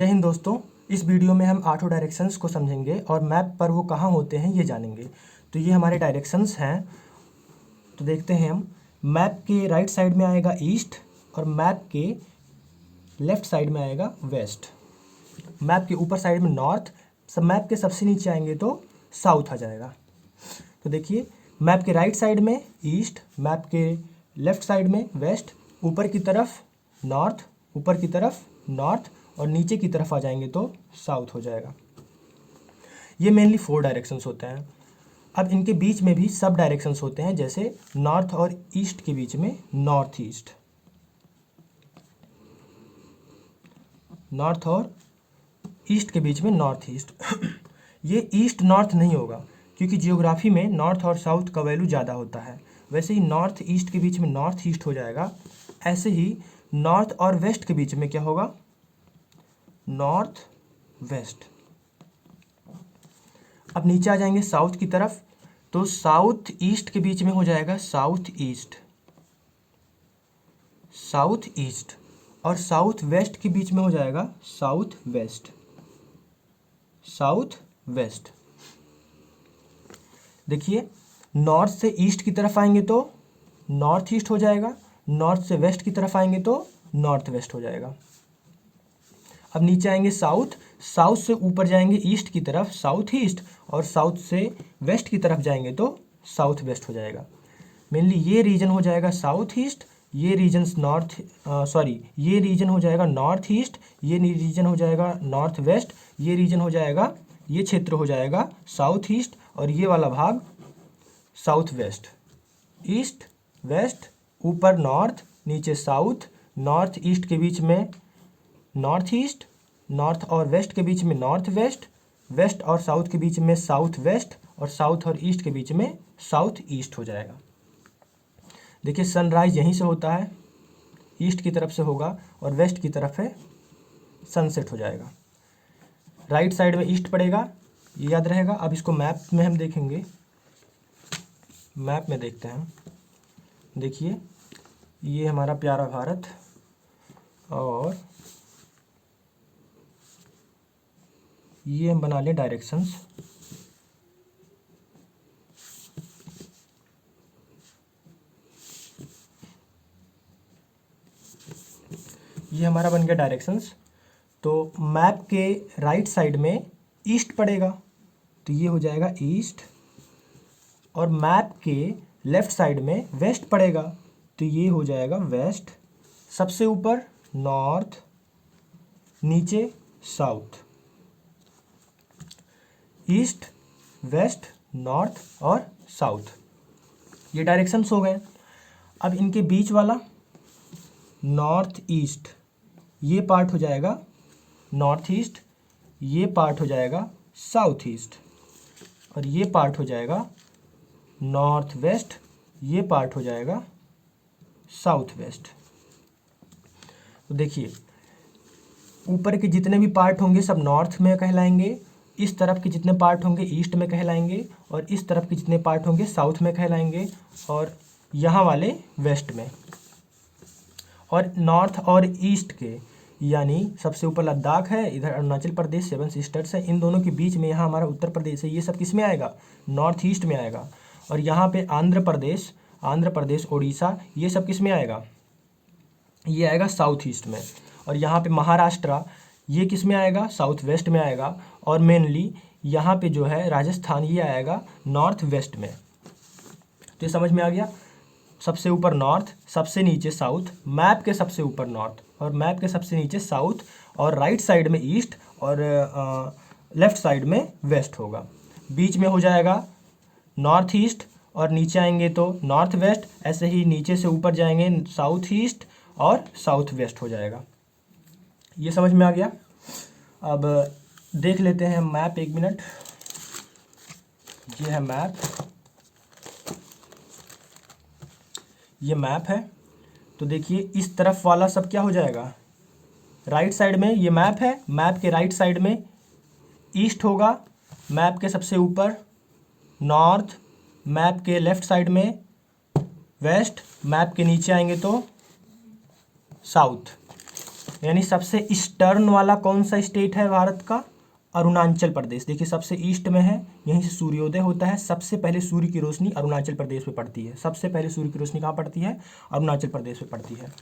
जय हिंद दोस्तों। इस वीडियो में हम आठों डायरेक्शंस को समझेंगे और मैप पर वो कहाँ होते हैं ये जानेंगे। तो ये हमारे डायरेक्शंस हैं। तो देखते हैं हम। मैप के राइट साइड में आएगा ईस्ट और मैप के लेफ्ट साइड में आएगा वेस्ट। मैप के ऊपर साइड में नॉर्थ, सब मैप के सबसे नीचे आएंगे तो साउथ आ जाएगा। तो देखिए, मैप के राइट साइड में ईस्ट, मैप के लेफ्ट साइड में वेस्ट, ऊपर की तरफ नॉर्थ, ऊपर की तरफ नॉर्थ और नीचे की तरफ आ जाएंगे तो साउथ हो जाएगा। ये मेनली 4 डायरेक्शंस होते हैं। अब इनके बीच में भी सब डायरेक्शंस होते हैं, जैसे नॉर्थ और ईस्ट के बीच में नॉर्थ ईस्ट, नॉर्थ और ईस्ट के बीच में नॉर्थ ईस्ट। ये ईस्ट नॉर्थ नहीं होगा क्योंकि जियोग्राफी में नॉर्थ और साउथ का वैल्यू ज़्यादा होता है। वैसे ही नॉर्थ ईस्ट के बीच में नॉर्थ ईस्ट हो जाएगा। ऐसे ही नॉर्थ और वेस्ट के बीच में क्या होगा? North west. अब नीचे आ जाएंगे साउथ की तरफ, तो साउथ ईस्ट के बीच में हो जाएगा साउथ ईस्ट, साउथ ईस्ट। और साउथ वेस्ट के बीच में हो जाएगा साउथ वेस्ट, साउथ वेस्ट। देखिए, नॉर्थ से ईस्ट की तरफ आएंगे तो नॉर्थ ईस्ट हो जाएगा, नॉर्थ से वेस्ट की तरफ आएंगे तो नॉर्थ वेस्ट हो जाएगा। अब नीचे आएंगे साउथ, साउथ से ऊपर जाएंगे ईस्ट की तरफ साउथ ईस्ट, और साउथ से वेस्ट की तरफ जाएंगे तो साउथ वेस्ट हो जाएगा। मेनली ये रीजन हो जाएगा साउथ ईस्ट, ये रीजन ये रीजन हो जाएगा नॉर्थ ईस्ट, ये रीजन हो जाएगा नॉर्थ वेस्ट, ये रीजन हो जाएगा, ये क्षेत्र हो जाएगा साउथ ईस्ट, और ये वाला भाग साउथ वेस्ट। ईस्ट वेस्ट, ऊपर नॉर्थ, नीचे साउथ, नॉर्थ ईस्ट के बीच में नॉर्थ ईस्ट, नॉर्थ और वेस्ट के बीच में नॉर्थ वेस्ट, वेस्ट और साउथ के बीच में साउथ वेस्ट, और साउथ और ईस्ट के बीच में साउथ ईस्ट हो जाएगा। देखिए, सनराइज यहीं से होता है, ईस्ट की तरफ से होगा, और वेस्ट की तरफ है सनसेट हो जाएगा। राइट साइड में ईस्ट पड़ेगा, ये याद रहेगा। अब इसको मैप में हम देखेंगे, मैप में देखते हैं। देखिए, ये हमारा प्यारा भारत, और ये हम बना लें डायरेक्शंस। ये हमारा बन गया डायरेक्शंस। तो मैप के राइट साइड में ईस्ट पड़ेगा, तो ये हो जाएगा ईस्ट, और मैप के लेफ्ट साइड में वेस्ट पड़ेगा, तो ये हो जाएगा वेस्ट। सबसे ऊपर नॉर्थ, नीचे साउथ, ईस्ट वेस्ट नॉर्थ और साउथ, ये डायरेक्शंस हो गए। अब इनके बीच वाला नॉर्थ ईस्ट, ये पार्ट हो जाएगा नॉर्थ ईस्ट, ये पार्ट हो जाएगा साउथ ईस्ट, और ये पार्ट हो जाएगा नॉर्थ वेस्ट, ये पार्ट हो जाएगा साउथ वेस्ट। तो देखिए, ऊपर के जितने भी पार्ट होंगे सब नॉर्थ में कहलाएंगे, इस तरफ के जितने पार्ट होंगे ईस्ट में कहलाएंगे, और इस तरफ के जितने पार्ट होंगे साउथ में कहलाएंगे, और यहाँ वाले वेस्ट में। और नॉर्थ और ईस्ट के, यानी सबसे ऊपर लद्दाख है, इधर अरुणाचल प्रदेश 7 सिस्टर्स है, इन दोनों के बीच में यहाँ हमारा उत्तर प्रदेश है, ये सब किस में आएगा? नॉर्थ ईस्ट में आएगा। और यहाँ पे आंध्र प्रदेश उड़ीसा, ये सब किस में आएगा? ये आएगा साउथ ईस्ट में। और यहाँ पे महाराष्ट्र, ये किस में आएगा? साउथ वेस्ट में आएगा। और मेनली यहाँ पे जो है राजस्थान, ये आएगा नॉर्थ वेस्ट में। तो ये समझ में आ गया। सबसे ऊपर नॉर्थ, सबसे नीचे साउथ, मैप के सबसे ऊपर नॉर्थ और मैप के सबसे नीचे साउथ, और राइट साइड में ईस्ट, और लेफ्ट साइड में वेस्ट होगा। बीच में हो जाएगा नॉर्थ ईस्ट, और नीचे आएंगे तो नॉर्थ वेस्ट, ऐसे ही नीचे से ऊपर जाएंगे साउथ ईस्ट और साउथ वेस्ट हो जाएगा। ये समझ में आ गया। अब देख लेते हैं मैप, 1 मिनट। ये है मैप, ये मैप है। तो देखिए, इस तरफ वाला सब क्या हो जाएगा? राइट साइड में ये मैप है, मैप के राइट साइड में ईस्ट होगा, मैप के सबसे ऊपर नॉर्थ, मैप के लेफ्ट साइड में वेस्ट, मैप के नीचे आएंगे तो साउथ। यानी सबसे ईस्टर्न वाला कौन सा स्टेट है भारत का? अरुणाचल प्रदेश। देखिए सबसे ईस्ट में है, यहीं से सूर्योदय होता है। सबसे पहले सूर्य की रोशनी अरुणाचल प्रदेश में पड़ती है। सबसे पहले सूर्य की रोशनी कहाँ पड़ती है? अरुणाचल प्रदेश में पड़ती है।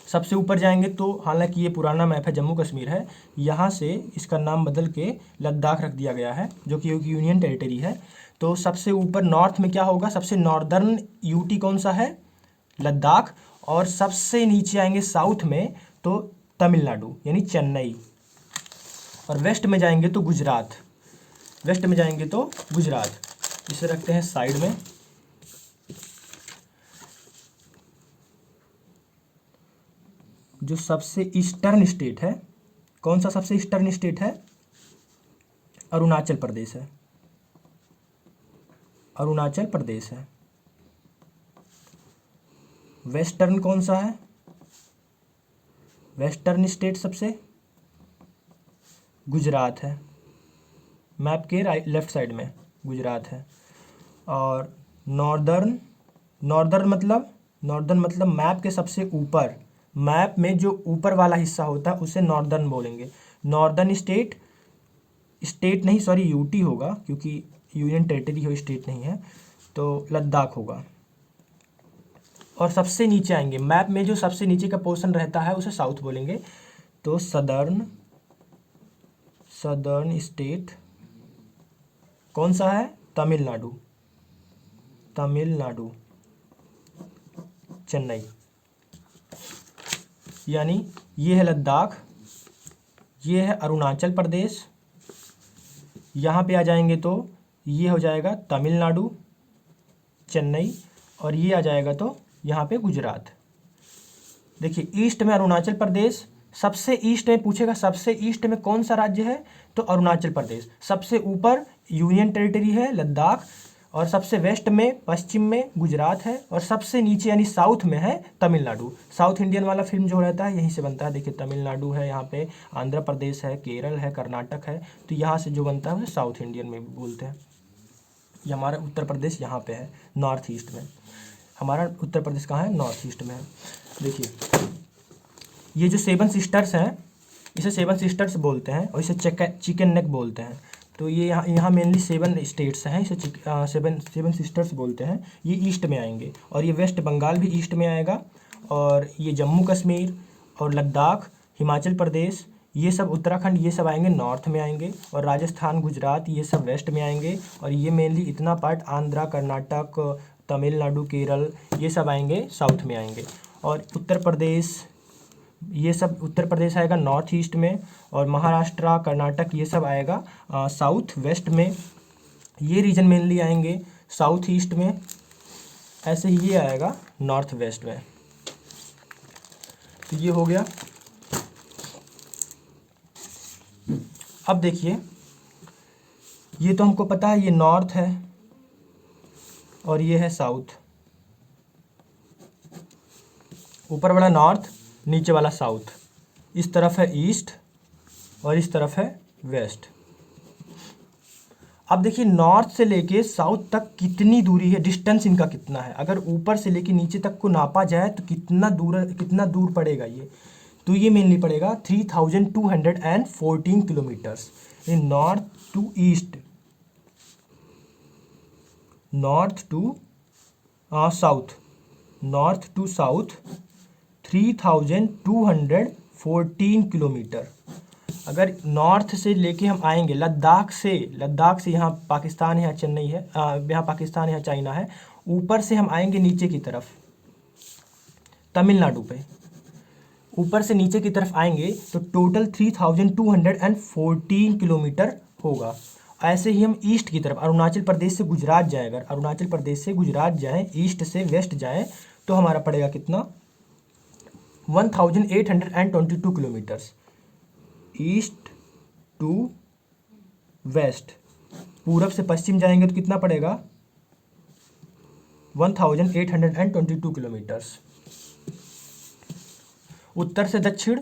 सबसे ऊपर जाएंगे तो, हालांकि ये पुराना मैप है, जम्मू कश्मीर है, यहाँ से इसका नाम बदल के लद्दाख रख दिया गया है, जो कि एक यूनियन टेरिटरी है। तो सबसे ऊपर नॉर्थ में क्या होगा? सबसे नॉर्दर्न यूटी कौन सा है? लद्दाख। और सबसे नीचे आएंगे साउथ में तो तमिलनाडु यानी चेन्नई। और वेस्ट में जाएंगे तो गुजरात। वेस्ट में जाएंगे तो गुजरात। इसे रखते हैं साइड में। जो सबसे ईस्टर्न स्टेट है, कौन सा सबसे ईस्टर्न स्टेट है? अरुणाचल प्रदेश है। अरुणाचल प्रदेश है। वेस्टर्न कौन सा है? वेस्टर्न स्टेट सबसे गुजरात है। मैप के लेफ्ट साइड में गुजरात है। और नॉर्दर्न, नॉर्दर्न मतलब मैप के सबसे ऊपर, मैप में जो ऊपर वाला हिस्सा होता है उसे नॉर्दर्न बोलेंगे। नॉर्दर्न स्टेट, स्टेट नहीं सॉरी यूटी होगा, क्योंकि यूनियन टेरिटरी हो, स्टेट नहीं है, तो लद्दाख होगा। और सबसे नीचे आएंगे, मैप में जो सबसे नीचे का पोर्शन रहता है उसे साउथ बोलेंगे। तो सदर्न स्टेट कौन सा है? तमिलनाडु। तमिलनाडु, चेन्नई। यानी ये है लद्दाख, ये है अरुणाचल प्रदेश। यहाँ पे आ जाएंगे तो ये हो जाएगा तमिलनाडु, चेन्नई। और ये आ जाएगा तो यहाँ पे गुजरात। देखिए ईस्ट में अरुणाचल प्रदेश, सबसे ईस्ट में पूछेगा सबसे ईस्ट में कौन सा राज्य है तो अरुणाचल प्रदेश। सबसे ऊपर यूनियन टेरिटरी है लद्दाख। और सबसे वेस्ट में पश्चिम में गुजरात है। और सबसे नीचे यानी साउथ में है तमिलनाडु। साउथ इंडियन वाला फिल्म जो रहता है यहीं से बनता है। देखिए तमिलनाडु है, यहाँ पे आंध्र प्रदेश है, केरल है, कर्नाटक है। तो यहाँ से जो बनता है उसे साउथ इंडियन में बोलते हैं। ये हमारा उत्तर प्रदेश यहाँ पे है नॉर्थ ईस्ट में। हमारा उत्तर प्रदेश कहाँ है? नॉर्थ ईस्ट में है। देखिए ये जो 7 सिस्टर्स हैं, इसे 7 सिस्टर्स बोलते हैं और इसे चिकन नेक बोलते हैं। तो ये यहाँ मेनली 7 स्टेट्स हैं, इसे 7 सिस्टर्स बोलते हैं। ये ईस्ट में आएंगे। और ये वेस्ट बंगाल भी ईस्ट में आएगा। और ये जम्मू कश्मीर और लद्दाख, हिमाचल प्रदेश, ये सब उत्तराखंड, ये सब आएंगे नॉर्थ में आएंगे। और राजस्थान, गुजरात, ये सब वेस्ट में आएंगे। और ये मेनली इतना पार्ट आंध्रा, कर्नाटक, तमिलनाडु, केरल, ये सब आएंगे साउथ में आएंगे। और उत्तर प्रदेश, ये सब उत्तर प्रदेश आएगा नॉर्थ ईस्ट में। और महाराष्ट्र, कर्नाटक, ये सब आएगा साउथ वेस्ट में। ये रीजन मेनली आएंगे साउथ ईस्ट में। ऐसे ही ये आएगा नॉर्थ वेस्ट में। तो ये हो गया। अब देखिए ये तो हमको पता है, ये नॉर्थ है और ये है साउथ। ऊपर वाला नॉर्थ, नीचे वाला साउथ। इस तरफ है ईस्ट और इस तरफ है वेस्ट। अब देखिए नॉर्थ से लेके साउथ तक कितनी दूरी है, डिस्टेंस इनका कितना है। अगर ऊपर से लेके नीचे तक को नापा जाए तो कितना दूर पड़ेगा ये? तो ये मेनली पड़ेगा 3214 kilometres. North to east, north to south 3214 kilometre. अगर नॉर्थ से लेके हम आएंगे लद्दाख से यहाँ पाकिस्तान है, यहाँ चेन्नई है, यहाँ पाकिस्तान है, यहाँ चाइना है। ऊपर से हम आएंगे नीचे की तरफ तमिलनाडु पे, ऊपर से नीचे की तरफ आएंगे तो टोटल 3214 किलोमीटर होगा। ऐसे ही हम ईस्ट की तरफ अरुणाचल प्रदेश से गुजरात जाएं, अगर अरुणाचल प्रदेश से गुजरात जाएं, ईस्ट से वेस्ट जाएं, तो हमारा पड़ेगा कितना? 1822 किलोमीटर्स ईस्ट टू वेस्ट। पूरब से पश्चिम जाएंगे तो कितना पड़ेगा? 1822 किलोमीटर्स। उत्तर से दक्षिण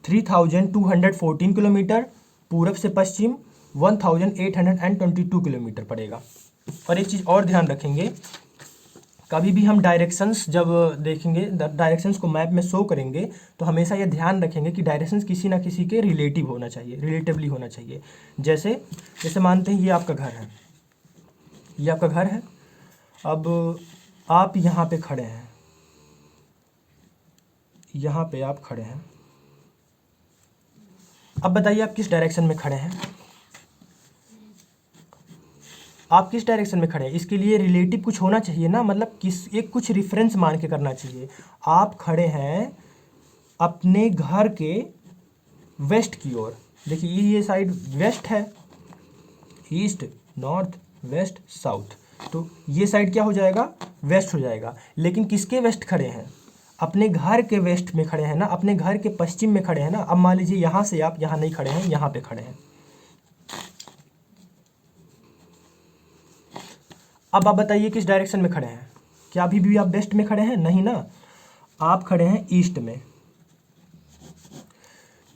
3214 किलोमीटर। पूरब से पश्चिम 1822 किलोमीटर पड़ेगा। और एक चीज़ और ध्यान रखेंगे, कभी भी हम डायरेक्शंस जब देखेंगे, डायरेक्शंस को मैप में शो करेंगे, तो हमेशा ये ध्यान रखेंगे कि डायरेक्शंस किसी ना किसी के रिलेटिव होना चाहिए, रिलेटिवली होना चाहिए। जैसे जैसे मानते हैं ये आपका घर है, ये आपका घर है। अब आप यहाँ पे खड़े हैं, यहाँ पे आप खड़े हैं। अब बताइए आप किस डायरेक्शन में खड़े हैं, आप किस डायरेक्शन में खड़े हैं। इसके लिए रिलेटिव कुछ होना चाहिए ना, मतलब एक कुछ रेफरेंस मान के करना चाहिए। आप खड़े हैं अपने घर के वेस्ट की ओर। देखिए ये साइड वेस्ट है, ईस्ट, नॉर्थ, वेस्ट, साउथ, तो ये साइड क्या हो जाएगा, वेस्ट हो जाएगा। लेकिन किसके वेस्ट खड़े हैं, अपने घर के वेस्ट में खड़े हैं ना, अपने घर के पश्चिम में खड़े हैं ना। अब मान लीजिए यहाँ से आप यहाँ नहीं खड़े हैं, यहाँ पे खड़े हैं। अब आप बताइए किस डायरेक्शन में खड़े हैं, क्या अभी भी आप वेस्ट में खड़े हैं, नहीं ना, आप खड़े हैं ईस्ट में।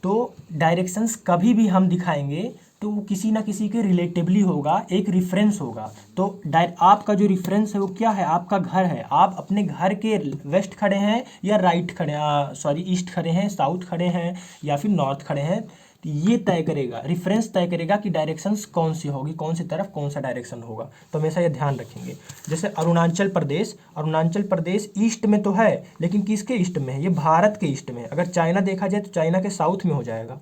तो डायरेक्शंस कभी भी हम दिखाएंगे तो वो किसी ना किसी के रिलेटिवली होगा, एक रिफरेंस होगा। तो आपका जो रिफरेंस है वो क्या है, आपका घर है। आप अपने घर के वेस्ट खड़े हैं या राइट खड़े हैं, सॉरी ईस्ट खड़े हैं, साउथ खड़े हैं या फिर नॉर्थ खड़े हैं, तो ये तय करेगा, रेफरेंस तय करेगा कि डायरेक्शंस कौन सी होगी, कौन सी तरफ कौन सा डायरेक्शन होगा। तो हमेशा ये ध्यान रखेंगे। जैसे अरुणाचल प्रदेश ईस्ट में तो है, लेकिन किसके ईस्ट में है, ये भारत के ईस्ट में है। अगर चाइना देखा जाए तो चाइना के साउथ में हो जाएगा,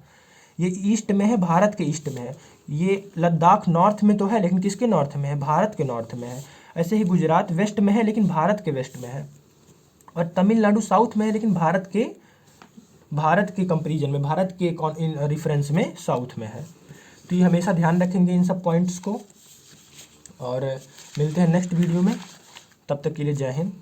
ये ईस्ट में है, भारत के ईस्ट में है। ये लद्दाख नॉर्थ में तो है, लेकिन किसके नॉर्थ में है, भारत के नॉर्थ में है। ऐसे ही गुजरात वेस्ट में है, लेकिन भारत के वेस्ट में है। और तमिलनाडु साउथ में है, लेकिन भारत के कंपेरिजन में, भारत के रिफरेंस में साउथ में है। तो ये हमेशा ध्यान रखेंगे इन सब पॉइंट्स को। और मिलते हैं नेक्स्ट वीडियो में, तब तक के लिए जय हिंद।